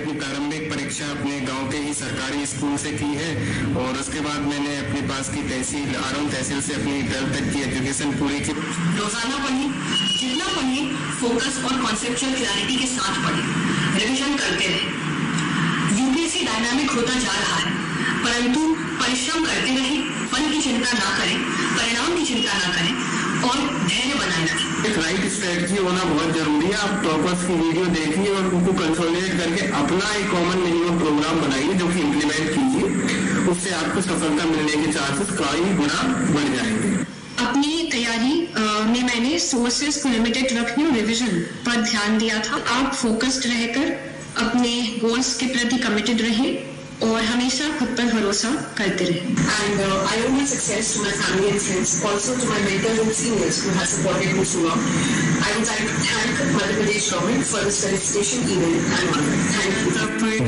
अपनी प्रारंभिक परीक्षा अपने गांव के ही सरकारी स्कूल से की है और उसके बाद मैंने अपने पास की तहसील आरोन तहसील से अपनी 12th तक की एजुकेशन पूरी की। रोजाना पढ़ें, जितना पढ़ें फोकस और कॉन्सेप्चुअल क्लैरिटी के साथ पढ़ें, रिविजन करते रहें। यूपीएससी डायनामिक होता जा रहा है, परंतु परिश्रम करते रहें, फल की चिंता ना करें, परिणाम की चिंता ना करें और धैर्य बनाए रखें। एक राइट स्ट्रेटजी होना बहुत जरूरी है। आप टॉपर्स की वीडियो देखिए और उनको कंसोलिडेट करके अपना एक कॉमन मिनिमम प्रोग्राम बनाइए जो कि इम्प्लीमेंट कीजिए, उससे आपको सफलता मिलने के चांसेस कई गुना बढ़ जाएंगे। अपनी तैयारी में मैंने सोर्सेज को लिमिटेड रखने और रिवीजन पर ध्यान दिया था। आप फोकस्ड रहकर अपने गोल्स के प्रति कमिटेड रहें और हमेशा खुद पर भरोसा करते रहें। And I owe my success to my family and friends, also to my mentors and seniors who have supported me so long. I would like to thank Madhya Pradesh government for this felicitation event and honor. Thank you.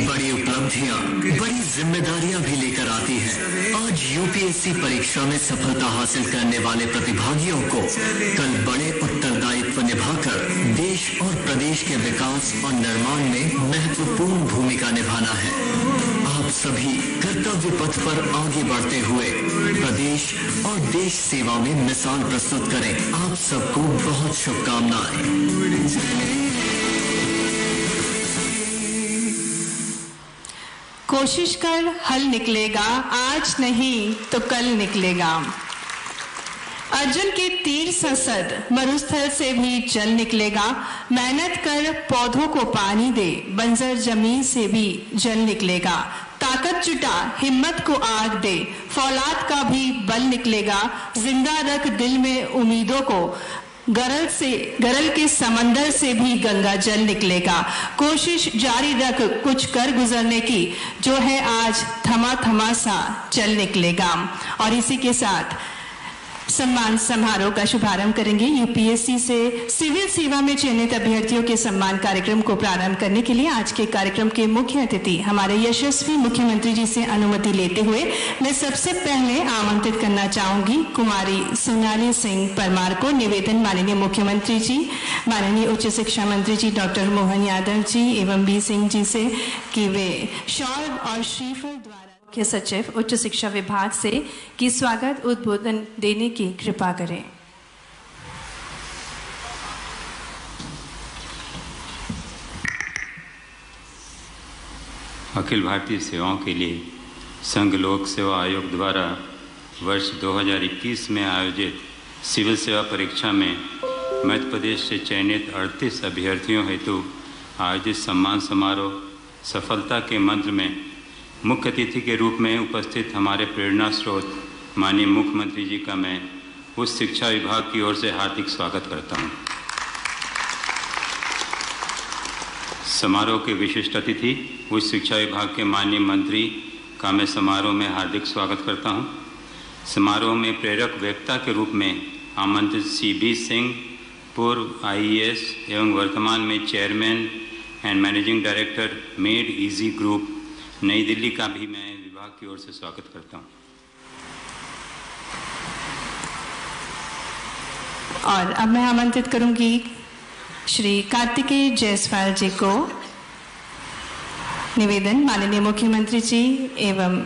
बड़ी उपलब्धियां, बड़ी जिम्मेदारियां भी लेकर आती है। आज UPSC परीक्षा में सफलता हासिल करने वाले प्रतिभागियों को कल बड़े उत्तरदायित्व निभाकर देश और प्रदेश के विकास और निर्माण में महत्वपूर्ण भूमिका निभाना है। आप सभी कर्तव्य पथ पर आगे बढ़ते हुए प्रदेश और देश सेवा में मिसाल प्रस्तुत करें। आप सबको बहुत शुभकामनाएं। कोशिश कर हल निकलेगा, आज नहीं तो कल निकलेगा। अर्जुन के तीर संसद मरुस्थल से भी जल निकलेगा। मेहनत कर पौधों को पानी दे, बंजर जमीन से भी जल निकलेगा। ताकत जुटा, हिम्मत को आग दे, फौलाद का भी बल निकलेगा। जिंदा रख दिल में उम्मीदों को, गरल के समंदर से भी गंगा जल निकलेगा। कोशिश जारी रख कुछ कर गुजरने की, जो है आज थमा थमा सा चल निकलेगा। और इसी के साथ सम्मान समारोह का शुभारंभ करेंगे। यूपीएससी से सिविल सेवा में चयनित अभ्यर्थियों के सम्मान कार्यक्रम को प्रारंभ करने के लिए आज के कार्यक्रम के मुख्य अतिथि हमारे यशस्वी मुख्यमंत्री जी से अनुमति लेते हुए मैं सबसे पहले आमंत्रित करना चाहूंगी कुमारी सोनाली सिंह परमार को। निवेदन माननीय मुख्यमंत्री जी, माननीय उच्च शिक्षा मंत्री जी डॉक्टर मोहन यादव जी एवं बी सिंह जी से कि वे शॉल और श्रीफल द्वारा मुख्य सचिव उच्च शिक्षा विभाग से कि स्वागत उद्बोधन देने की कृपा करें। अखिल भारतीय सेवाओं के लिए संघ लोक सेवा आयोग द्वारा वर्ष 2021 में आयोजित सिविल सेवा परीक्षा में मध्य प्रदेश से चयनित 38 अभ्यर्थियों हेतु आयोजित सम्मान समारोह सफलता के मंत्र में मुख्य अतिथि के रूप में उपस्थित हमारे प्रेरणा स्रोत माननीय मुख्यमंत्री जी का मैं उच्च शिक्षा विभाग की ओर से हार्दिक स्वागत करता हूं। समारोह के विशिष्ट अतिथि उच्च शिक्षा विभाग के माननीय मंत्री का मैं समारोह में हार्दिक स्वागत करता हूं। समारोह में प्रेरक वक्ता के रूप में आमंत्रित CB सिंह, पूर्व IAS एवं वर्तमान में chairman and managing director made easy group नई दिल्ली का भी मैं विभाग की ओर से स्वागत करता हूं। और अब मैं आमंत्रित करूंगी श्री कार्तिकेय जायसवाल जी को। निवेदन माननीय मुख्यमंत्री जी एवं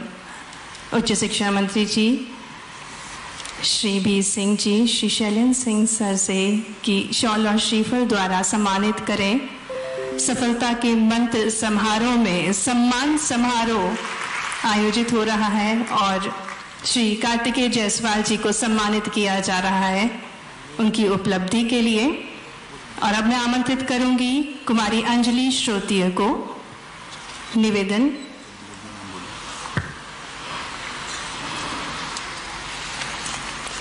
उच्च शिक्षा मंत्री जी श्री बी सिंह जी, श्री शैलेंद्र सिंह सर से कि शॉल और श्रीफल द्वारा सम्मानित करें। सफलता के मंत्र समारोह में सम्मान समारोह आयोजित हो रहा है और श्री कार्तिकेय जायसवाल जी को सम्मानित किया जा रहा है उनकी उपलब्धि के लिए। और अब मैं आमंत्रित करूंगी कुमारी अंजलि श्रोतीय को। निवेदन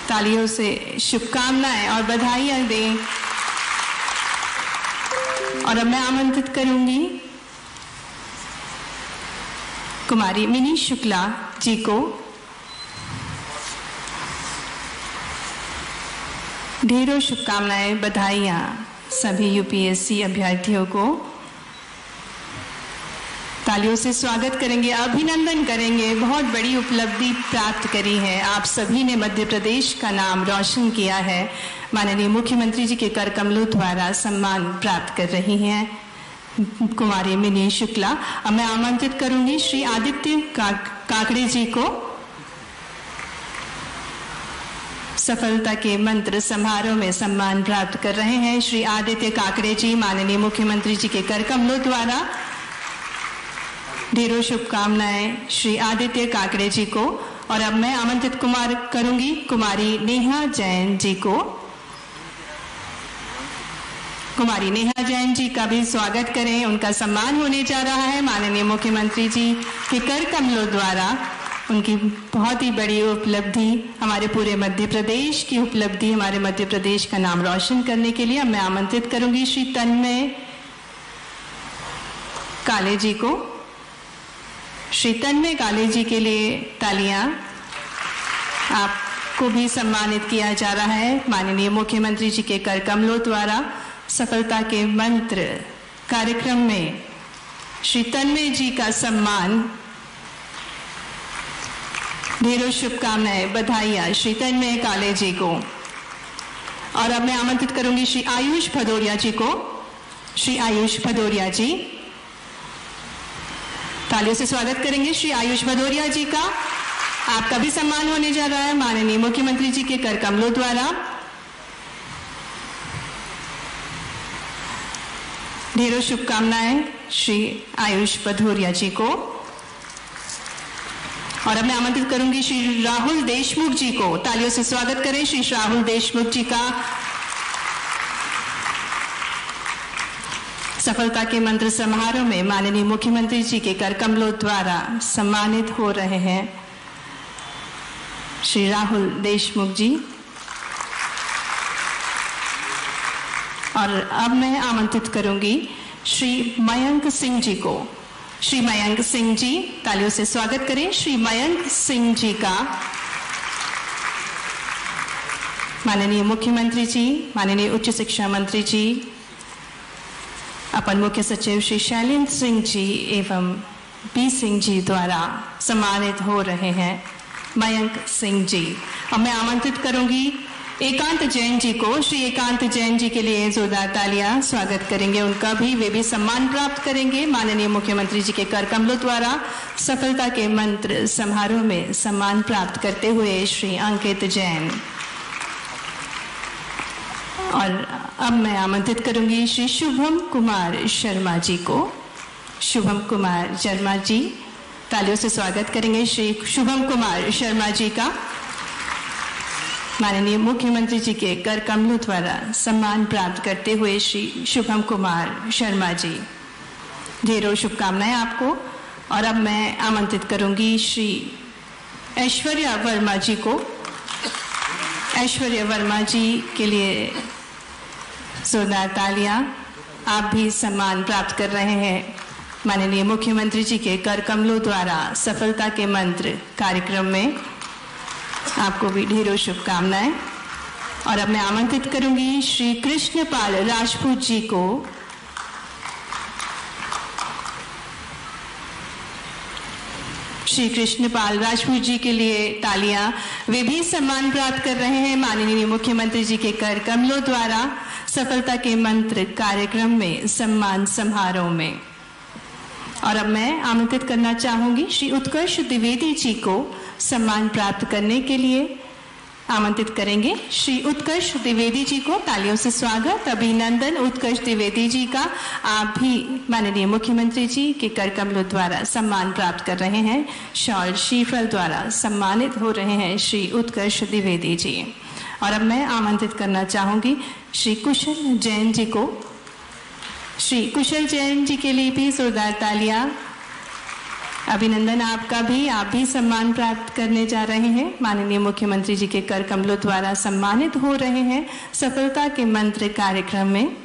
तालियों से शुभकामनाएं और बधाइयां दें। और अब मैं आमंत्रित करूंगी कुमारी मिनी शुक्ला जी को। ढेरों शुभकामनाएं, बधाइयां सभी यूपीएससी अभ्यर्थियों को। तालियों से स्वागत करेंगे, अभिनंदन करेंगे। बहुत बड़ी उपलब्धि प्राप्त करी है, आप सभी ने मध्य प्रदेश का नाम रोशन किया है। माननीय मुख्यमंत्री जी के कर कमलों द्वारा सम्मान प्राप्त कर रही हैं। कुमारी मिनी शुक्ला। अब मैं आमंत्रित करूंगी श्री आदित्य काकड़े जी को। सफलता के मंत्र समारोह में सम्मान प्राप्त कर रहे हैं श्री आदित्य काकड़े जी। माननीय मुख्यमंत्री जी के कर कमलों द्वारा ढेरों शुभकामनाएं श्री आदित्य काकड़े जी को। और अब मैं आमंत्रित करूंगी कुमारी नेहा जैन जी को। कुमारी नेहा जैन जी का भी स्वागत करें, उनका सम्मान होने जा रहा है माननीय मुख्यमंत्री जी के कर कमलों द्वारा। उनकी बहुत ही बड़ी उपलब्धि, हमारे पूरे मध्य प्रदेश की उपलब्धि, हमारे मध्य प्रदेश का नाम रोशन करने के लिए अब मैं आमंत्रित करूंगी श्री तन्मय काले जी को। श्री तन्मय काले जी के लिए तालियां। आपको भी सम्मानित किया जा रहा है माननीय मुख्यमंत्री जी के कर कमलों द्वारा। सफलता के मंत्र कार्यक्रम में श्री तन्मय जी का सम्मान, ढेरों शुभकामनाएं, बधाइयां श्री तन्मय काले जी को। और अब मैं आमंत्रित करूंगी श्री आयुष भदौरिया जी को। श्री आयुष भदौरिया जी, तालियों से स्वागत करेंगे श्री आयुष भदौरिया जी का। आपका भी सम्मान होने जा रहा है माननीय मुख्यमंत्री जी के कर कमलों द्वारा। ढेरों शुभकामनाएं श्री आयुष भदौरिया जी को। और अब मैं आमंत्रित करूंगी श्री राहुल देशमुख जी को। तालियों से स्वागत करें श्री राहुल देशमुख जी का। सफलता के मंत्र समारोह में माननीय मुख्यमंत्री जी के कर कमलों द्वारा सम्मानित हो रहे हैं श्री राहुल देशमुख जी। और अब मैं आमंत्रित करूंगी श्री मयंक सिंह जी को। श्री मयंक सिंह जी, तालियों से स्वागत करें श्री मयंक सिंह जी का। माननीय मुख्यमंत्री जी, माननीय उच्च शिक्षा मंत्री जी, अपर मुख्य सचिव श्री शैलेंद्र सिंह जी एवं बी सिंह जी द्वारा सम्मानित हो रहे हैं मयंक सिंह जी। अब मैं आमंत्रित करूंगी एकांत जैन जी को। श्री एकांत जैन जी के लिए जोरदार तालियां स्वागत करेंगे उनका भी। वे भी सम्मान प्राप्त करेंगे माननीय मुख्यमंत्री जी के कर कमलों द्वारा। सफलता के मंत्र समारोह में सम्मान प्राप्त करते हुए श्री अंकित जैन। और अब मैं आमंत्रित करूंगी श्री शुभम कुमार शर्मा जी को। शुभम कुमार शर्मा जी, तालियों से स्वागत करेंगे श्री शुभम कुमार शर्मा जी का। माननीय मुख्यमंत्री जी के कर कमलों द्वारा सम्मान प्राप्त करते हुए श्री शुभम कुमार शर्मा जी, ढेरों शुभकामनाएं आपको। और अब मैं आमंत्रित करूंगी श्री ऐश्वर्या वर्मा जी को। ऐश्वर्या वर्मा जी के लिए जोरदार तालियां। आप भी सम्मान प्राप्त कर रहे हैं माननीय मुख्यमंत्री जी के कर कमलों द्वारा सफलता के मंत्र कार्यक्रम में। आपको भी ढेरों शुभकामनाएं। और अब मैं आमंत्रित करूंगी श्री कृष्णपाल राजपूत जी को। श्री कृष्णपाल राजपूत जी के लिए तालियां। वे भी सम्मान प्राप्त कर रहे हैं माननीय मुख्यमंत्री जी के कर कमलों द्वारा सफलता के मंत्र कार्यक्रम में सम्मान समारोह में। और अब मैं आमंत्रित करना चाहूंगी श्री उत्कर्ष द्विवेदी जी को सम्मान प्राप्त करने के लिए। आमंत्रित करेंगे श्री उत्कर्ष द्विवेदी जी को। तालियों से स्वागत, अभिनंदन उत्कर्ष द्विवेदी जी का। आप भी माननीय मुख्यमंत्री जी के कर कमलों द्वारा सम्मान प्राप्त कर रहे हैं। शॉल शीफल द्वारा सम्मानित हो रहे हैं श्री उत्कर्ष द्विवेदी जी। और अब मैं आमंत्रित करना चाहूंगी श्री कुशल जैन जी को। श्री कुशल जैन जी के लिए भी जोरदार तालियां। अभिनंदन आपका भी। आप भी सम्मान प्राप्त करने जा रहे हैं माननीय मुख्यमंत्री जी के कर कमलों द्वारा सम्मानित हो रहे हैं सफलता के मंत्र कार्यक्रम में।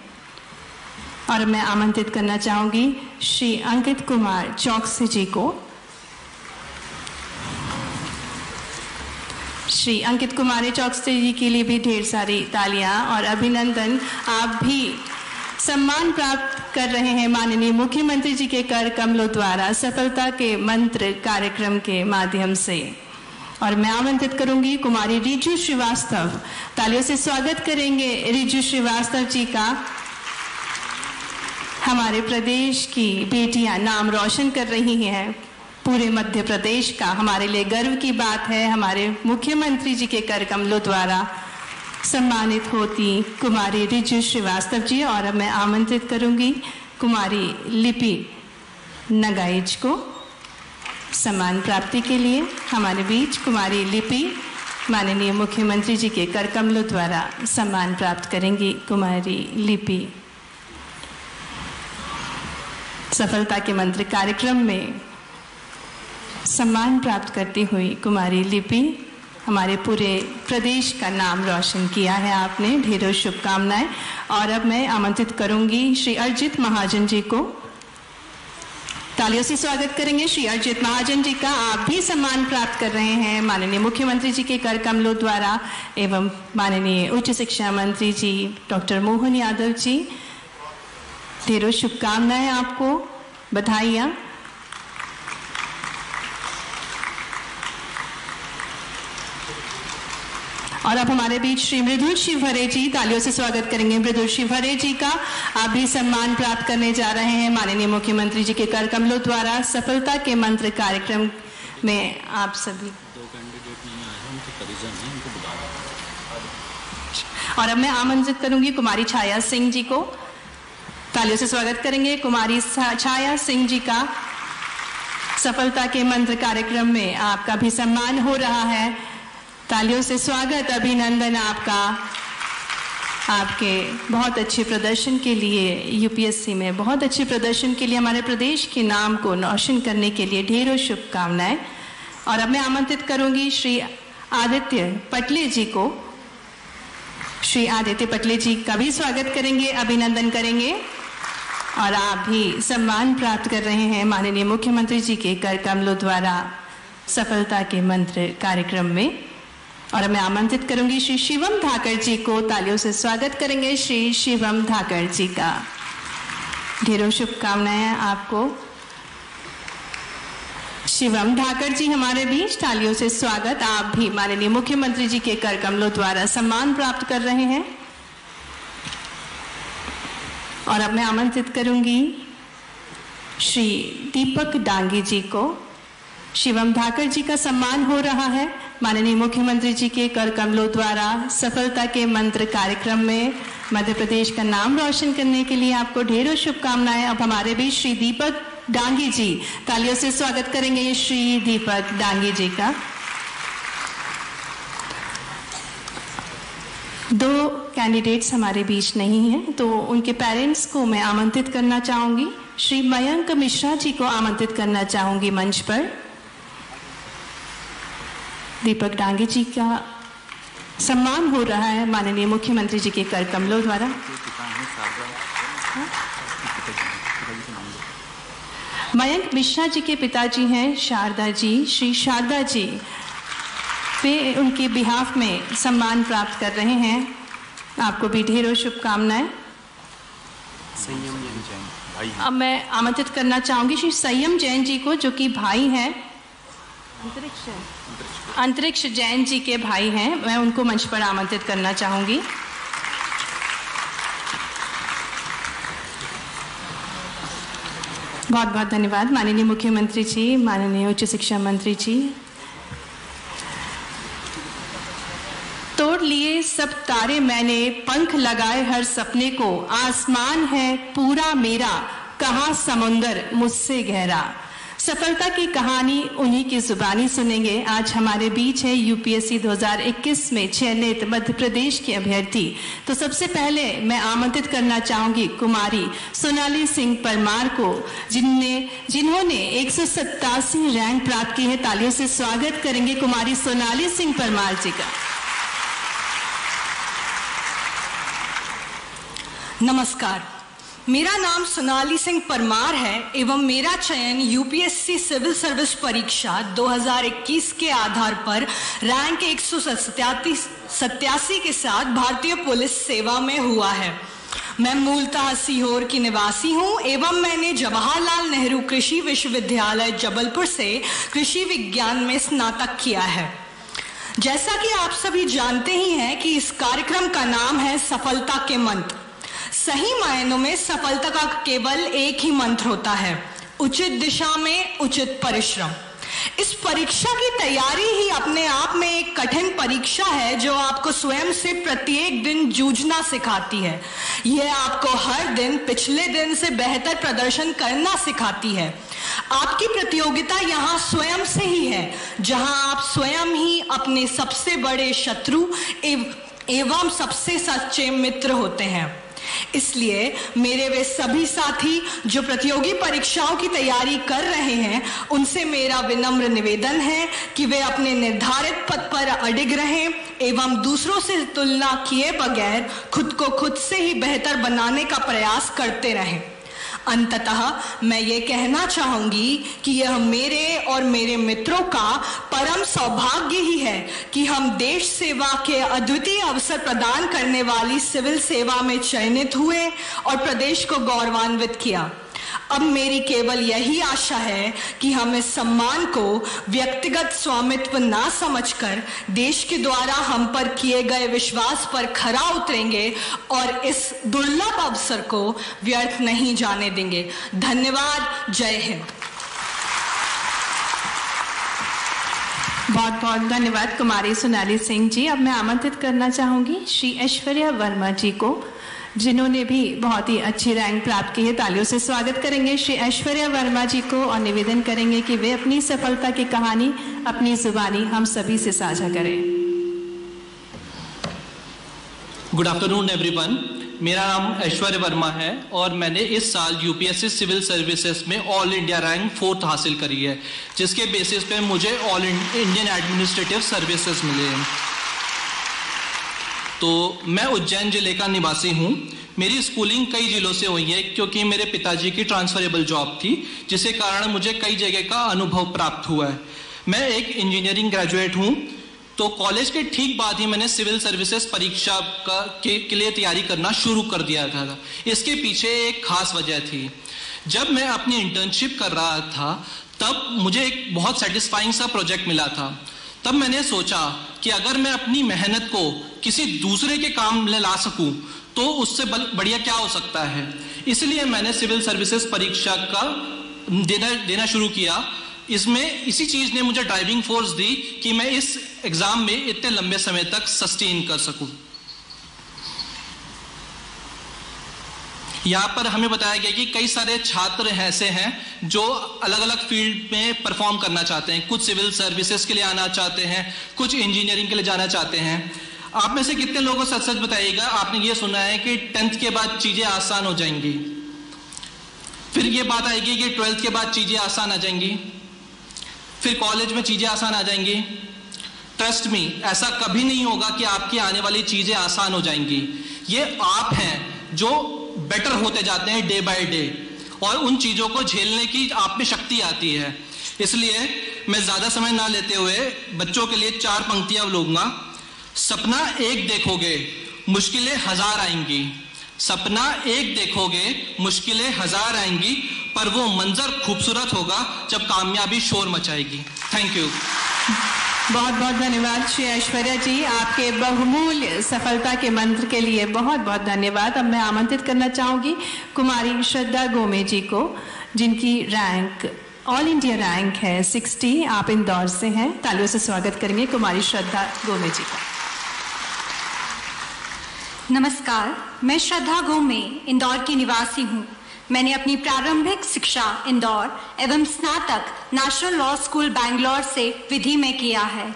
और मैं आमंत्रित करना चाहूंगी श्री अंकित कुमार चौकसी जी को। श्री अंकित कुमार चौकसी जी के लिए भी ढेर सारी तालियां और अभिनंदन। आप भी सम्मान प्राप्त कर रहे हैं माननीय मुख्यमंत्री जी के कर कमलों द्वारा सफलता के मंत्र कार्यक्रम के माध्यम से। और मैं आमंत्रित करूंगी कुमारी रिजू श्रीवास्तव। तालियों से स्वागत करेंगे रिजू श्रीवास्तव जी का। हमारे प्रदेश की बेटियां नाम रोशन कर रही हैं। पूरे मध्य प्रदेश का हमारे लिए गर्व की बात है। हमारे मुख्यमंत्री जी के कर कमलों द्वारा सम्मानित होती कुमारी रिजु श्रीवास्तव जी, और अब मैं आमंत्रित करूंगी कुमारी लिपि नगाइच को सम्मान प्राप्ति के लिए। हमारे बीच कुमारी लिपि माननीय मुख्यमंत्री जी के कर कमलों द्वारा सम्मान प्राप्त करेंगी। कुमारी लिपि सफलता के मंत्र कार्यक्रम में सम्मान प्राप्त करती हुई कुमारी लिपि, हमारे पूरे प्रदेश का नाम रोशन किया है आपने, ढेरों शुभकामनाएं। और अब मैं आमंत्रित करूंगी श्री अर्जित महाजन जी को। तालियों से स्वागत करेंगे श्री अर्जित महाजन जी का। आप भी सम्मान प्राप्त कर रहे हैं माननीय मुख्यमंत्री जी के कर कमलों द्वारा एवं माननीय उच्च शिक्षा मंत्री जी डॉक्टर मोहन यादव जी। ढेरों शुभकामनाएं आपको, बधाइयाँ। और अब हमारे बीच श्री मृदुल शिवहरे जी, तालियों से स्वागत करेंगे मृदुल शिवहरे जी का। आप भी सम्मान प्राप्त करने जा रहे हैं माननीय मुख्यमंत्री जी के कर कमलों द्वारा सफलता के मंत्र कार्यक्रम में। आप सभी और अब मैं आमंत्रित करूंगी कुमारी छाया सिंह जी को। तालियों से स्वागत करेंगे कुमारी छाया सिंह जी का। सफलता के मंत्र कार्यक्रम में आपका भी सम्मान हो रहा है। तालियों से स्वागत, अभिनंदन आपका, आपके बहुत अच्छे प्रदर्शन के लिए, यूपीएससी में बहुत अच्छे प्रदर्शन के लिए, हमारे प्रदेश के नाम को रोशन करने के लिए ढेरों शुभकामनाएं। और अब मैं आमंत्रित करूंगी श्री आदित्य पटले जी को। श्री आदित्य पटले जी का भी स्वागत करेंगे, अभिनंदन करेंगे। और आप भी सम्मान प्राप्त कर रहे हैं माननीय मुख्यमंत्री जी के कर कमलों द्वारा सफलता के मंत्र कार्यक्रम में। और मैं आमंत्रित करूंगी श्री शिवम धाकर जी को। तालियों से स्वागत करेंगे श्री शिवम धाकर जी का। ढेरों शुभकामनाएं आपको। शिवम धाकर जी हमारे बीच, तालियों से स्वागत। आप भी माननीय मुख्यमंत्री जी के कर कमलों द्वारा सम्मान प्राप्त कर रहे हैं। और अब मैं आमंत्रित करूंगी श्री दीपक डांगी जी को। शिवम धाकर जी का सम्मान हो रहा है माननीय मुख्यमंत्री जी के कर कमलों द्वारा सफलता के मंत्र कार्यक्रम में। मध्य प्रदेश का नाम रोशन करने के लिए आपको ढेरों शुभकामनाएं। अब हमारे बीच श्री दीपक डांगी जी, तालियों से स्वागत करेंगे श्री दीपक डांगी जी का। दो कैंडिडेट्स हमारे बीच नहीं हैं, तो उनके पेरेंट्स को मैं आमंत्रित करना चाहूंगी। श्री मयंक मिश्रा जी को आमंत्रित करना चाहूंगी मंच पर। दीपक डांगी जी का सम्मान हो रहा है माननीय मुख्यमंत्री जी के कर कमलों द्वारा। मयंक मिश्रा जी के पिताजी हैं शारदा जी। श्री शारदा जी वे उनके बिहाफ में सम्मान प्राप्त कर रहे हैं। आपको भी ढेरों शुभकामनाएं। अब मैं आमंत्रित करना चाहूंगी श्री संयम जैन जी को, जो कि भाई हैं, अंतरिक्ष जैन जी के भाई हैं। मैं उनको मंच पर आमंत्रित करना चाहूंगी। बहुत बहुत धन्यवाद माननीय मुख्यमंत्री जी, माननीय उच्च शिक्षा मंत्री जी। तोड़ लिए सब तारे मैंने, पंख लगाए हर सपने को, आसमान है पूरा मेरा, कहाँ समुंदर मुझसे गहरा। सफलता की कहानी उन्हीं की जुबानी सुनेंगे। आज हमारे बीच है यूपीएससी 2021 में चयनित मध्य प्रदेश के अभ्यर्थी। तो सबसे पहले मैं आमंत्रित करना चाहूंगी कुमारी सोनाली सिंह परमार को, जिन्होंने 187 रैंक प्राप्त की है। तालियों से स्वागत करेंगे कुमारी सोनाली सिंह परमार जी का। नमस्कार, मेरा नाम सोनाली सिंह परमार है एवं मेरा चयन यूपीएससी सिविल सर्विस परीक्षा 2021 के आधार पर रैंक 187 के साथ भारतीय पुलिस सेवा में हुआ है। मैं मूलतः सीहोर की निवासी हूं एवं मैंने जवाहरलाल नेहरू कृषि विश्वविद्यालय जबलपुर से कृषि विज्ञान में स्नातक किया है। जैसा कि आप सभी जानते ही हैं कि इस कार्यक्रम का नाम है सफलता के मंत्र। सही मायनों में सफलता का केवल एक ही मंत्र होता है, उचित दिशा में उचित परिश्रम। इस परीक्षा की तैयारी ही अपने आप में एक कठिन परीक्षा है जो आपको स्वयं से प्रत्येक दिन जूझना सिखाती है। यह आपको हर दिन पिछले दिन से बेहतर प्रदर्शन करना सिखाती है। आपकी प्रतियोगिता यहाँ स्वयं से ही है, जहाँ आप स्वयं ही अपने सबसे बड़े शत्रु एवं सबसे सच्चे मित्र होते हैं। इसलिए मेरे वे सभी साथी जो प्रतियोगी परीक्षाओं की तैयारी कर रहे हैं, उनसे मेरा विनम्र निवेदन है कि वे अपने निर्धारित पथ पर अडिग रहें एवं दूसरों से तुलना किए बगैर खुद को खुद से ही बेहतर बनाने का प्रयास करते रहें। अंततः मैं ये कहना चाहूंगी कि यह मेरे और मेरे मित्रों का परम सौभाग्य ही है कि हम देश सेवा के अद्वितीय अवसर प्रदान करने वाली सिविल सेवा में चयनित हुए और प्रदेश को गौरवान्वित किया। अब मेरी केवल यही आशा है कि हम इस सम्मान को व्यक्तिगत स्वामित्व ना समझकर देश के द्वारा हम पर किए गए विश्वास पर खरा उतरेंगे और इस दुर्लभ अवसर को व्यर्थ नहीं जाने देंगे। धन्यवाद। जय हिंद। बहुत बहुत धन्यवाद कुमारी सोनाली सिंह जी। अब मैं आमंत्रित करना चाहूंगी श्री ऐश्वर्या वर्मा जी को, जिन्होंने भी बहुत ही अच्छी रैंक प्राप्त की है। तालियों से स्वागत करेंगे श्री ऐश्वर्या वर्मा जी को और निवेदन करेंगे कि वे अपनी सफलता की कहानी अपनी जुबानी हम सभी से साझा करें। Good afternoon everyone. मेरा नाम ऐश्वर्या वर्मा है और मैंने इस साल यूपीएससी सिविल सर्विसेज में ऑल इंडिया रैंक 4th हासिल करी है, जिसके बेसिस पे मुझे ऑल इंडियन एडमिनिस्ट्रेटिव सर्विसेज मिले हैं। तो मैं उज्जैन जिले का निवासी हूँ। मेरी स्कूलिंग कई जिलों से हुई है क्योंकि मेरे पिताजी की ट्रांसफरेबल जॉब थी, जिसके कारण मुझे कई जगह का अनुभव प्राप्त हुआ है। मैं एक इंजीनियरिंग ग्रेजुएट हूँ, तो कॉलेज के ठीक बाद ही मैंने सिविल सर्विसेज परीक्षा के लिए तैयारी करना शुरू कर दिया था। इसके पीछे एक खास वजह थी। जब मैं अपनी इंटर्नशिप कर रहा था तब मुझे एक बहुत सेटिस्फाइंग सा प्रोजेक्ट मिला था। तब मैंने सोचा कि अगर मैं अपनी मेहनत को किसी दूसरे के काम में ला सकूं तो उससे बढ़िया क्या हो सकता है। इसलिए मैंने सिविल सर्विसेज परीक्षा का देना शुरू किया। इसमें इसी चीज ने मुझे ड्राइविंग फोर्स दी कि मैं इस एग्जाम में इतने लंबे समय तक सस्टेन कर सकूं। यहाँ पर हमें बताया गया कि कई सारे छात्र ऐसे हैं जो अलग अलग फील्ड में परफॉर्म करना चाहते हैं। कुछ सिविल सर्विसेज के लिए आना चाहते हैं, कुछ इंजीनियरिंग के लिए जाना चाहते हैं। आप में से कितने लोगों को सच सच बताइएगा, आपने ये सुना है कि 10th के बाद चीजें आसान हो जाएंगी, फिर ये बात आएगी कि 12th के बाद चीजें आसान आ जाएंगी, फिर कॉलेज में चीजें आसान आ जाएंगी। ट्रस्ट मी, ऐसा कभी नहीं होगा कि आपकी आने वाली चीजें आसान हो जाएंगी। ये आप हैं जो बेटर होते जाते हैं डे बाय डे, और उन चीजों को झेलने की आप में शक्ति आती है। इसलिए मैं ज्यादा समय ना लेते हुए बच्चों के लिए 4 पंक्तियां लूंगा। सपना एक देखोगे, मुश्किलें 1000 आएंगी। सपना एक देखोगे, मुश्किलें 1000 आएंगी, पर वो मंजर खूबसूरत होगा जब कामयाबी शोर मचाएगी। Thank you. बहुत बहुत धन्यवाद श्री ऐश्वर्या जी, आपके बहुमूल्य सफलता के मंत्र के लिए बहुत बहुत धन्यवाद। अब मैं आमंत्रित करना चाहूंगी कुमारी श्रद्धा गोमे जी को, जिनकी रैंक ऑल इंडिया रैंक है 60। आप इंदौर से हैं। तालियों से स्वागत करेंगे कुमारी श्रद्धा गोमे जी का। नमस्कार, मैं श्रद्धा गोमे इंदौर की निवासी हूँ। मैंने अपनी प्रारंभिक शिक्षा इंदौर एवं स्नातक नेशनल लॉ स्कूल बैंगलोर से विधि में किया है।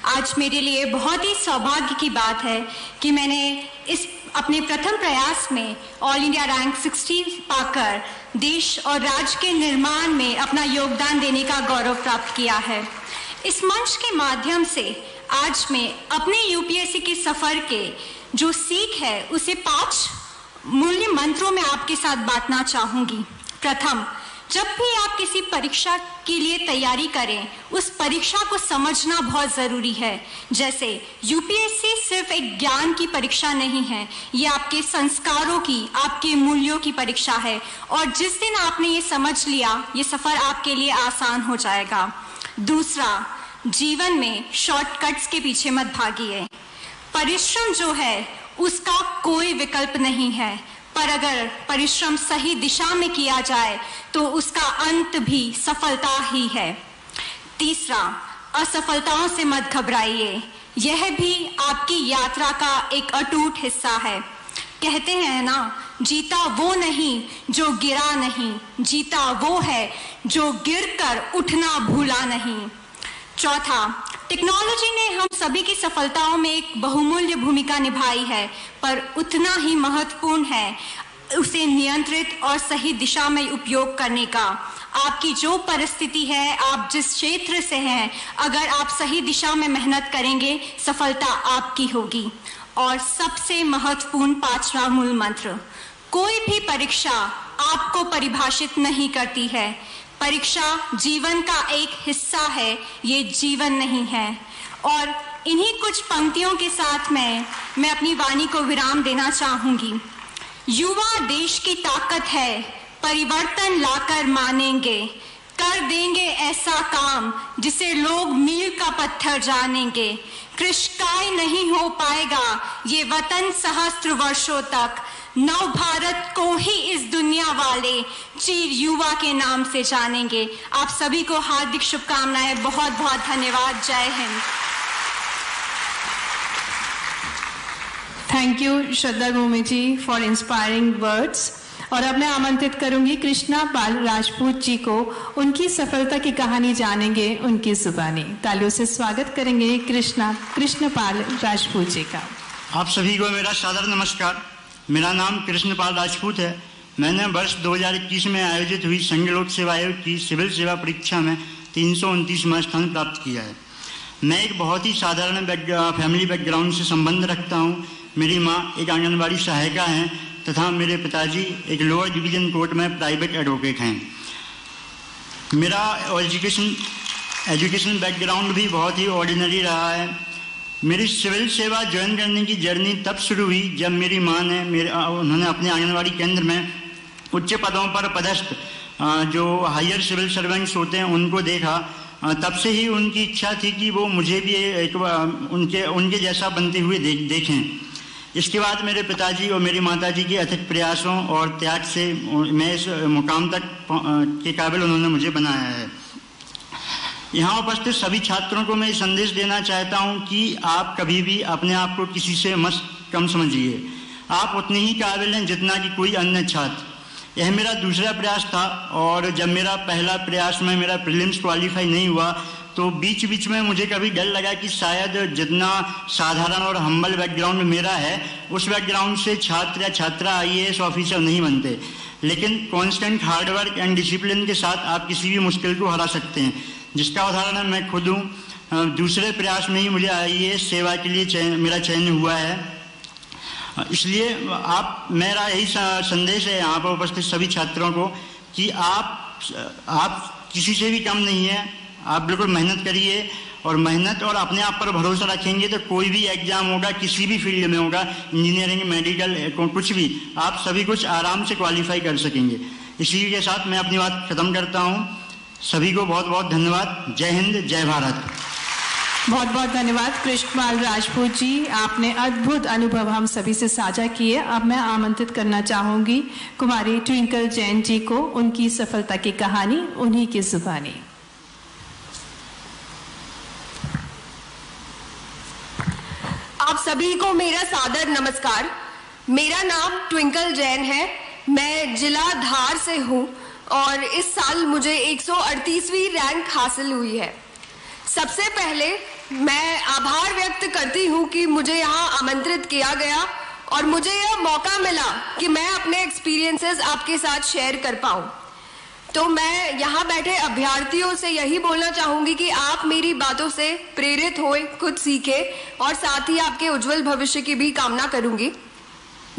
आज मेरे लिए बहुत ही सौभाग्य की बात है कि मैंने इस अपने प्रथम प्रयास में ऑल इंडिया रैंक 60 पाकर देश और राज्य के निर्माण में अपना योगदान देने का गौरव प्राप्त किया है। इस मंच के माध्यम से आज मैं अपने यूपीएससी के सफर के जो सीख है उसे 5 मूल्य मंत्रों में आपके साथ बांटना चाहूंगी। प्रथम, जब भी आप किसी परीक्षा के लिए तैयारी करें, उस परीक्षा को समझना बहुत जरूरी है। जैसे यूपीएससी सिर्फ एक ज्ञान की परीक्षा नहीं है, ये आपके संस्कारों की, आपके मूल्यों की परीक्षा है। और जिस दिन आपने ये समझ लिया, ये सफर आपके लिए आसान हो जाएगा। दूसरा, जीवन में शॉर्टकट्स के पीछे मत भागिए। परिश्रम जो है उसका कोई विकल्प नहीं है। पर अगर परिश्रम सही दिशा में किया जाए तो उसका अंत भी सफलता ही है। तीसरा, असफलताओं से मत घबराइए, यह भी आपकी यात्रा का एक अटूट हिस्सा है। कहते हैं ना, जीता वो नहीं जो गिरा नहीं, जीता वो है जो गिरकर उठना भूला नहीं। चौथा, टेक्नोलॉजी ने हम सभी की सफलताओं में एक बहुमूल्य भूमिका निभाई है, पर उतना ही महत्वपूर्ण है उसे नियंत्रित और सही दिशा में उपयोग करने का। आपकी जो परिस्थिति है, आप जिस क्षेत्र से हैं, अगर आप सही दिशा में मेहनत करेंगे, सफलता आपकी होगी। और सबसे महत्वपूर्ण पांचवा मूल मंत्र, कोई भी परीक्षा आपको परिभाषित नहीं करती है। परीक्षा जीवन का एक हिस्सा है, ये जीवन नहीं है। और इन्हीं कुछ पंक्तियों के साथ मैं अपनी वाणी को विराम देना चाहूंगी। युवा देश की ताकत है, परिवर्तन लाकर मानेंगे, कर देंगे ऐसा काम जिसे लोग मील का पत्थर जानेंगे। कृषकाय नहीं हो पाएगा ये वतन सहस्त्र वर्षों तक, नव भारत को ही इस दुनिया वाले चीर युवा के नाम से जानेंगे। आप सभी को हार्दिक शुभकामनाएं, बहुत बहुत धन्यवाद। जय हिंद। थैंक यू श्रद्धा घूमे जी फॉर इंस्पायरिंग वर्ड्स। और अब मैं आमंत्रित करूंगी कृष्णा पाल राजपूत जी को, उनकी सफलता की कहानी जानेंगे उनकी जुबानी। तालियों से स्वागत करेंगे कृष्ण पाल राजपूत जी का। आप सभी को मेरा सादर नमस्कार। मेरा नाम कृष्णपाल राजपूत है। मैंने वर्ष 2021 में आयोजित हुई संघ लोक सेवा आयोग की सिविल सेवा परीक्षा में 329वां स्थान प्राप्त किया है। मैं एक बहुत ही साधारण फैमिली बैकग्राउंड से संबंध रखता हूँ। मेरी माँ एक आंगनबाड़ी सहायिका हैं तथा मेरे पिताजी एक लोअर डिवीजन कोर्ट में प्राइवेट एडवोकेट हैं। मेरा एजुकेशन बैकग्राउंड भी बहुत ही ऑर्डिनरी रहा है। मेरी सिविल सेवा ज्वाइन करने की जर्नी तब शुरू हुई जब मेरी माँ ने उन्होंने अपने आंगनबाड़ी केंद्र में उच्च पदों पर पदस्थ जो हायर सिविल सर्वेंट्स होते हैं उनको देखा। तब से ही उनकी इच्छा थी कि वो मुझे भी एक उनके जैसा बनते हुए देखें। इसके बाद मेरे पिताजी और मेरी माताजी के अथक प्रयासों और त्याग से मैं इस मुकाम तक के काबिल उन्होंने मुझे बनाया है। यहाँ उपस्थित सभी छात्रों को मैं संदेश देना चाहता हूँ कि आप कभी भी अपने आप को किसी से मत कम समझिए। आप उतने ही काबिल हैं जितना कि कोई अन्य छात्र। यह मेरा दूसरा प्रयास था और जब मेरा पहला प्रयास में मेरा प्रीलिम्स क्वालिफाई नहीं हुआ तो बीच बीच में मुझे कभी डर लगा कि शायद जितना साधारण और हम्बल बैकग्राउंड मेरा है उस बैकग्राउंड से छात्र या छात्रा IAS ऑफिसर नहीं बनते। लेकिन कॉन्स्टेंट हार्डवर्क एंड डिसिप्लिन के साथ आप किसी भी मुश्किल को हरा सकते हैं, जिसका उदाहरण मैं खुद हूँ। दूसरे प्रयास में ही मुझे IAS सेवा के लिए मेरा चयन हुआ है। इसलिए मेरा यही संदेश है यहाँ पर उपस्थित सभी छात्रों को कि आप किसी से भी कम नहीं है। आप बिल्कुल मेहनत करिए और मेहनत और अपने आप पर भरोसा रखेंगे तो कोई भी एग्जाम होगा, किसी भी फील्ड में होगा, इंजीनियरिंग, मेडिकल, कुछ भी, आप सभी कुछ आराम से क्वालिफाई कर सकेंगे। इसी के साथ मैं अपनी बात खत्म करता हूँ। सभी को बहुत बहुत धन्यवाद। जय हिंद, जय भारत। बहुत बहुत धन्यवाद कृष्णपाल राजपूत जी, आपने अद्भुत अनुभव हम सभी से साझा किए। अब मैं आमंत्रित करना चाहूंगी कुमारी ट्विंकल जैन जी को, उनकी सफलता की कहानी उन्हीं की जुबानी। आप सभी को मेरा सादर नमस्कार। मेरा नाम ट्विंकल जैन है। मैं जिला धार से हूँ और इस साल मुझे 138वीं रैंक हासिल हुई है। सबसे पहले मैं आभार व्यक्त करती हूँ कि मुझे यहाँ आमंत्रित किया गया और मुझे यह मौका मिला कि मैं अपने एक्सपीरियंसेस आपके साथ शेयर कर पाऊँ। तो मैं यहाँ बैठे अभ्यर्थियों से यही बोलना चाहूँगी कि आप मेरी बातों से प्रेरित होए, कुछ सीखें और साथ ही आपके उज्जवल भविष्य की भी कामना करूँगी।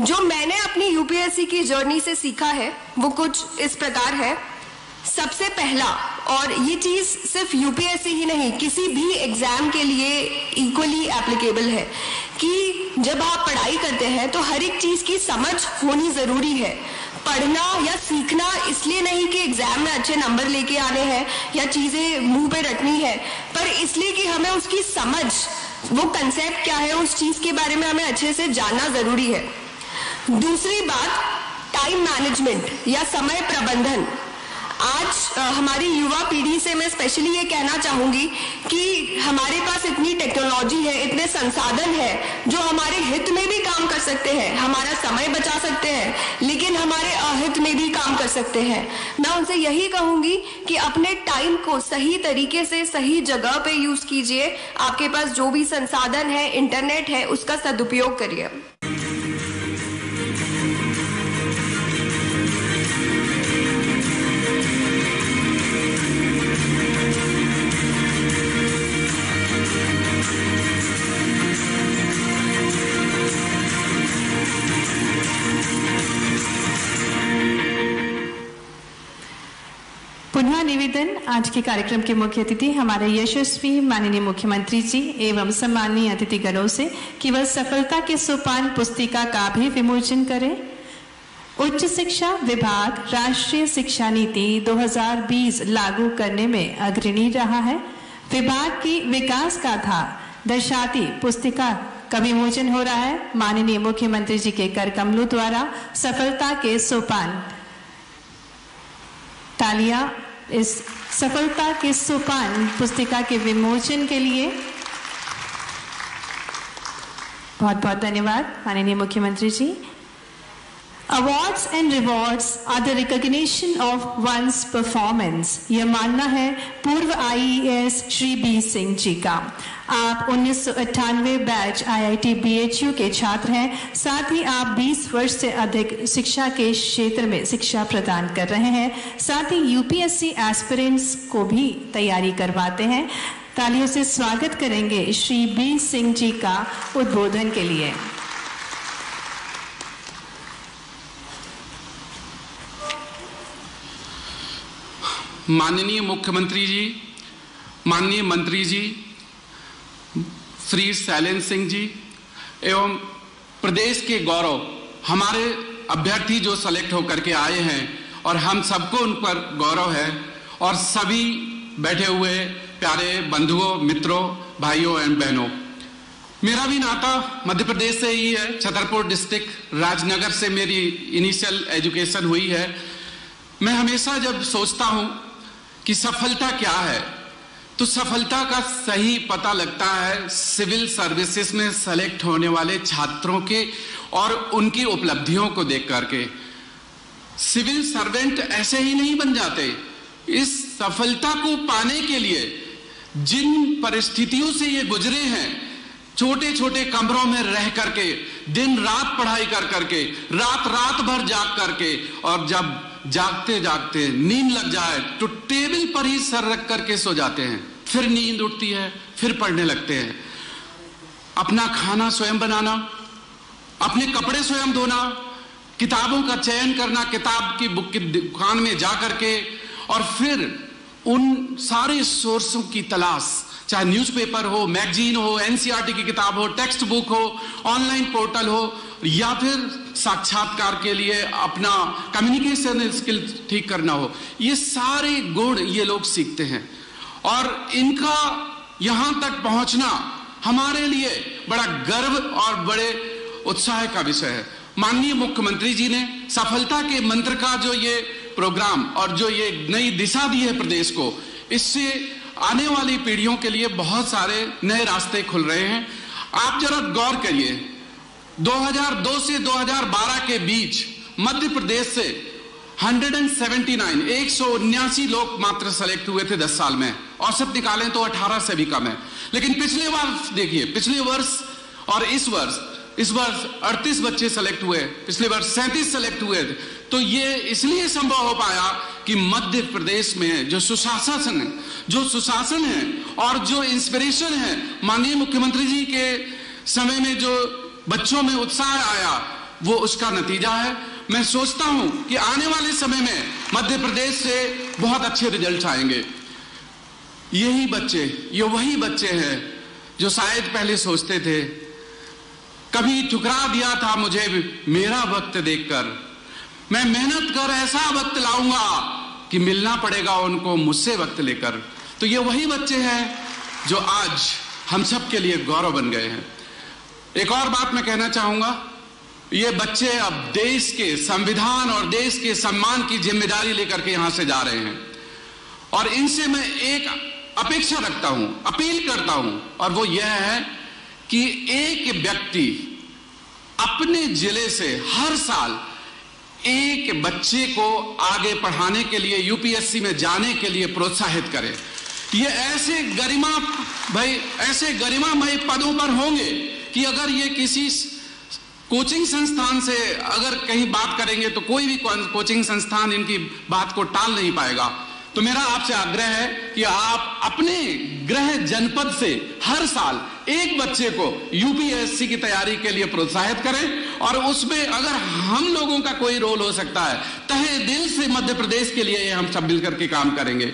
जो मैंने अपनी यूपीएससी की जर्नी से सीखा है वो कुछ इस प्रकार है। सबसे पहला, और ये चीज़ सिर्फ यूपीएससी ही नहीं, किसी भी एग्जाम के लिए इक्वली एप्लीकेबल है कि जब आप पढ़ाई करते हैं तो हर एक चीज़ की समझ होनी ज़रूरी है। पढ़ना या सीखना इसलिए नहीं कि एग्जाम में अच्छे नंबर लेके आने हैं या चीज़ें मुंह पे रटनी है, पर इसलिए कि हमें उसकी समझ, वो कंसेप्ट क्या है, उस चीज़ के बारे में हमें अच्छे से जानना ज़रूरी है। दूसरी बात, टाइम मैनेजमेंट या समय प्रबंधन। आज हमारी युवा पीढ़ी से मैं स्पेशली ये कहना चाहूँगी कि हमारे पास इतनी टेक्नोलॉजी है, इतने संसाधन है जो हमारे हित में भी काम कर सकते हैं, हमारा समय बचा सकते हैं, लेकिन हमारे अहित में भी काम कर सकते हैं। मैं उनसे यही कहूँगी कि अपने टाइम को सही तरीके से सही जगह पे यूज़ कीजिए। आपके पास जो भी संसाधन है, इंटरनेट है, उसका सदुपयोग करिए। पुनः निवेदन, आज के कार्यक्रम के मुख्य अतिथि हमारे यशस्वी माननीय मुख्यमंत्री जी एवं सम्मानीय अतिथिगणों से कि वह सफलता के सोपान पुस्तिका का भी विमोचन करें। उच्च शिक्षा विभाग राष्ट्रीय शिक्षा नीति 2020 लागू करने में अग्रणी रहा है। विभाग की विकास गाथा दर्शाती पुस्तिका का विमोचन हो रहा है। माननीय मुख्यमंत्री जी के कर कमलों द्वारा सफलता के सोपान, तालियां इस सफलता के सोपान पुस्तिका के विमोचन के लिए। बहुत बहुत धन्यवाद माननीय मुख्यमंत्री ji. Awards and rewards are the recognition of one's performance, यह मानना है पूर्व IAS श्री बी सिंह जी का। आप 1998 बैच IIT BHU के छात्र हैं, साथ ही आप 20 वर्ष से अधिक शिक्षा के क्षेत्र में शिक्षा प्रदान कर रहे हैं, साथ ही UPSC एस्पिरेंट्स को भी तैयारी करवाते हैं। तालियों से स्वागत करेंगे श्री बी सिंह जी का उद्बोधन के लिए। माननीय मुख्यमंत्री जी, माननीय मंत्री जी श्री शैलेंद्र सिंह जी एवं प्रदेश के गौरव हमारे अभ्यर्थी जो सेलेक्ट होकर के आए हैं, और हम सबको उन पर गौरव है, और सभी बैठे हुए प्यारे बंधुओं, मित्रों, भाइयों एवं बहनों, मेरा भी नाता मध्य प्रदेश से ही है। छतरपुर डिस्ट्रिक्ट राजनगर से मेरी इनिशियल एजुकेशन हुई है। मैं हमेशा जब सोचता हूँ कि सफलता क्या है, तो सफलता का सही पता लगता है सिविल सर्विसेज में सेलेक्ट होने वाले छात्रों के और उनकी उपलब्धियों को देख करके। सिविल सर्वेंट ऐसे ही नहीं बन जाते। इस सफलता को पाने के लिए जिन परिस्थितियों से ये गुजरे हैं, छोटे छोटे कमरों में रह करके, दिन रात पढ़ाई कर करके, रात भर जाग करके, और जब जागते जागते नींद लग जाए तो टेबल पर ही सर रख करके सो जाते हैं, फिर नींद उठती है, फिर पढ़ने लगते हैं। अपना खाना स्वयं बनाना, अपने कपड़े स्वयं धोना, किताबों का चयन करना, किताब की बुक की दुकान में जा करके, और फिर उन सारे सोर्सों की तलाश, चाहे न्यूज़पेपर हो, मैगजीन हो, NCERT की किताब हो, टेक्स्ट बुक हो, ऑनलाइन पोर्टल हो, या फिर साक्षात्कार के लिए अपना कम्युनिकेशन स्किल ठीक करना हो, ये सारे गुण ये लोग सीखते हैं, और इनका यहां तक पहुंचना हमारे लिए बड़ा गर्व और बड़े उत्साह का विषय है। माननीय मुख्यमंत्री जी ने सफलता के मंत्र का जो ये प्रोग्राम और जो ये नई दिशा दी है प्रदेश को, इससे आने वाली पीढ़ियों के लिए बहुत सारे नए रास्ते खुल रहे हैं। आप जरा गौर करिए, 2002 से 2012 के बीच मध्य प्रदेश से 179 लोग मात्र सेलेक्ट हुए थे 10 साल में। औसत निकालें तो 18 से भी कम है। लेकिन पिछले वर्ष देखिए, पिछले वर्ष और इस वर्ष 38 बच्चे सेलेक्ट हुए, पिछले वर्ष 37 सेलेक्ट हुए थे। तो ये इसलिए संभव हो पाया कि मध्य प्रदेश में जो सुशासन है और जो इंस्पिरेशन है, माननीय मुख्यमंत्री जी के समय में जो बच्चों में उत्साह आया, वो उसका नतीजा है। मैं सोचता हूं कि आने वाले समय में मध्य प्रदेश से बहुत अच्छे रिजल्ट आएंगे। यही बच्चे, ये वही बच्चे हैं जो शायद पहले सोचते थे, कभी ठुकरा दिया था मुझे मेरा वक्त देखकर, मैं मेहनत कर ऐसा वक्त लाऊंगा कि मिलना पड़ेगा उनको मुझसे वक्त लेकर। तो ये वही बच्चे हैं जो आज हम सब के लिए गौरव बन गए हैं। एक और बात मैं कहना चाहूंगा ये बच्चे अब देश के संविधान और देश के सम्मान की जिम्मेदारी लेकर के यहां से जा रहे हैं। और इनसे मैं एक अपेक्षा रखता हूं, अपील करता हूं, और वो यह है कि एक व्यक्ति अपने जिले से हर साल एक बच्चे को आगे पढ़ाने के लिए, यूपीएससी में जाने के लिए प्रोत्साहित करे। ये ऐसे गरिमामय पदों पर होंगे कि अगर ये किसी कोचिंग संस्थान से अगर कहीं बात करेंगे तो कोई भी कोचिंग संस्थान इनकी बात को टाल नहीं पाएगा। तो मेरा आपसे आग्रह है कि आप अपने गृह जनपद से हर साल एक बच्चे को यूपीएससी की तैयारी के लिए प्रोत्साहित करें, और उसमें अगर हम लोगों का कोई रोल हो सकता है, तहे दिल से मध्य प्रदेश के लिए हम सब मिलकर के काम करेंगे।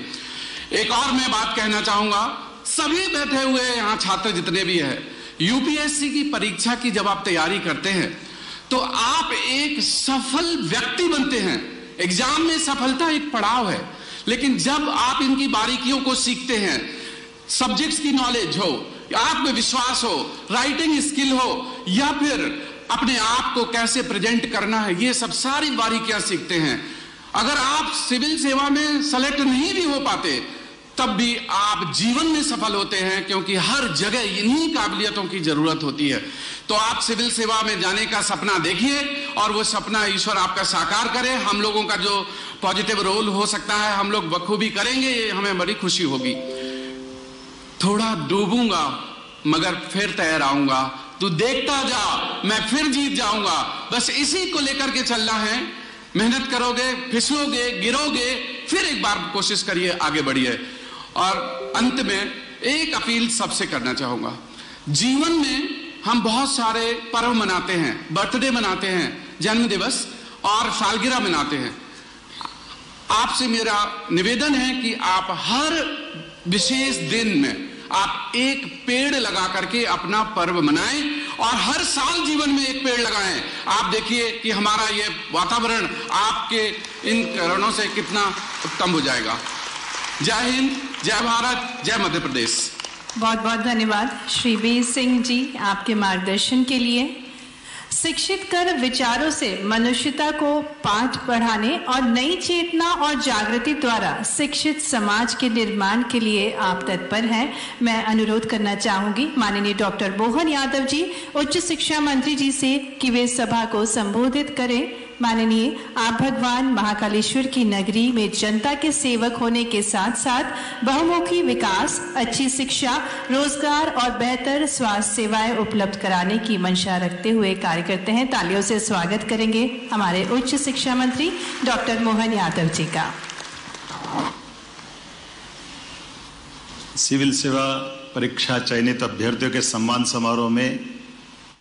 एक और मैं बात कहना चाहूंगा, सभी बैठे हुए यहाँ छात्र जितने भी हैं, यूपीएससी की परीक्षा की जब आप तैयारी करते हैं तो आप एक सफल व्यक्ति बनते हैं। एग्जाम में सफलता एक पड़ाव है, लेकिन जब आप इनकी बारीकियों को सीखते हैं, सब्जेक्ट्स की नॉलेज हो, आत्मविश्वास हो, राइटिंग स्किल हो, या फिर अपने आप को कैसे प्रेजेंट करना है, ये सब सारी बारीकियां सीखते हैं। अगर आप सिविल सेवा में सेलेक्ट नहीं भी हो पाते तब भी आप जीवन में सफल होते हैं, क्योंकि हर जगह इन्हीं काबिलियतों की जरूरत होती है। तो आप सिविल सेवा में जाने का सपना देखिए और वो सपना ईश्वर आपका साकार करे। हम लोगों का जो पॉजिटिव रोल हो सकता है हम लोग बखूबी करेंगे, ये हमें बड़ी खुशी होगी। थोड़ा डूबूंगा मगर फिर तैर आऊंगा, तू देखता जा मैं फिर जीत जाऊंगा, बस इसी को लेकर के चलना है। मेहनत करोगे, फिसलोगे, गिरोगे, फिर एक बार कोशिश करिए, आगे बढ़िए। और अंत में एक अपील सबसे करना चाहूंगा, जीवन में हम बहुत सारे पर्व मनाते हैं, बर्थडे मनाते हैं, जन्म दिवस और सालगिरह मनाते हैं। आपसे मेरा निवेदन है कि आप हर विशेष दिन में आप एक पेड़ लगा करके अपना पर्व मनाएं और हर साल जीवन में एक पेड़ लगाएं। आप देखिए कि हमारा ये वातावरण आपके इन कारणों से कितना उत्तम हो जाएगा। जय हिंद, जय भारत, जय मध्य प्रदेश। बहुत बहुत धन्यवाद श्री वीर सिंह जी आपके मार्गदर्शन के लिए। शिक्षित कर विचारों से मनुष्यता को पाठ पढ़ाने और नई चेतना और जागृति द्वारा शिक्षित समाज के निर्माण के लिए आप तत्पर हैं। मैं अनुरोध करना चाहूंगी माननीय डॉक्टर मोहन यादव जी, उच्च शिक्षा मंत्री जी से कि वे सभा को संबोधित करें। माननीय, आप भगवान महाकालेश्वर की नगरी में जनता के सेवक होने के साथ साथ बहुमुखी विकास, अच्छी शिक्षा, रोजगार और बेहतर स्वास्थ्य सेवाएं उपलब्ध कराने की मंशा रखते हुए कार्य करते हैं। तालियों से स्वागत करेंगे हमारे उच्च शिक्षा मंत्री डॉक्टर मोहन यादव जी का। सिविल सेवा परीक्षा चयनित अभ्यर्थियों के सम्मान समारोह में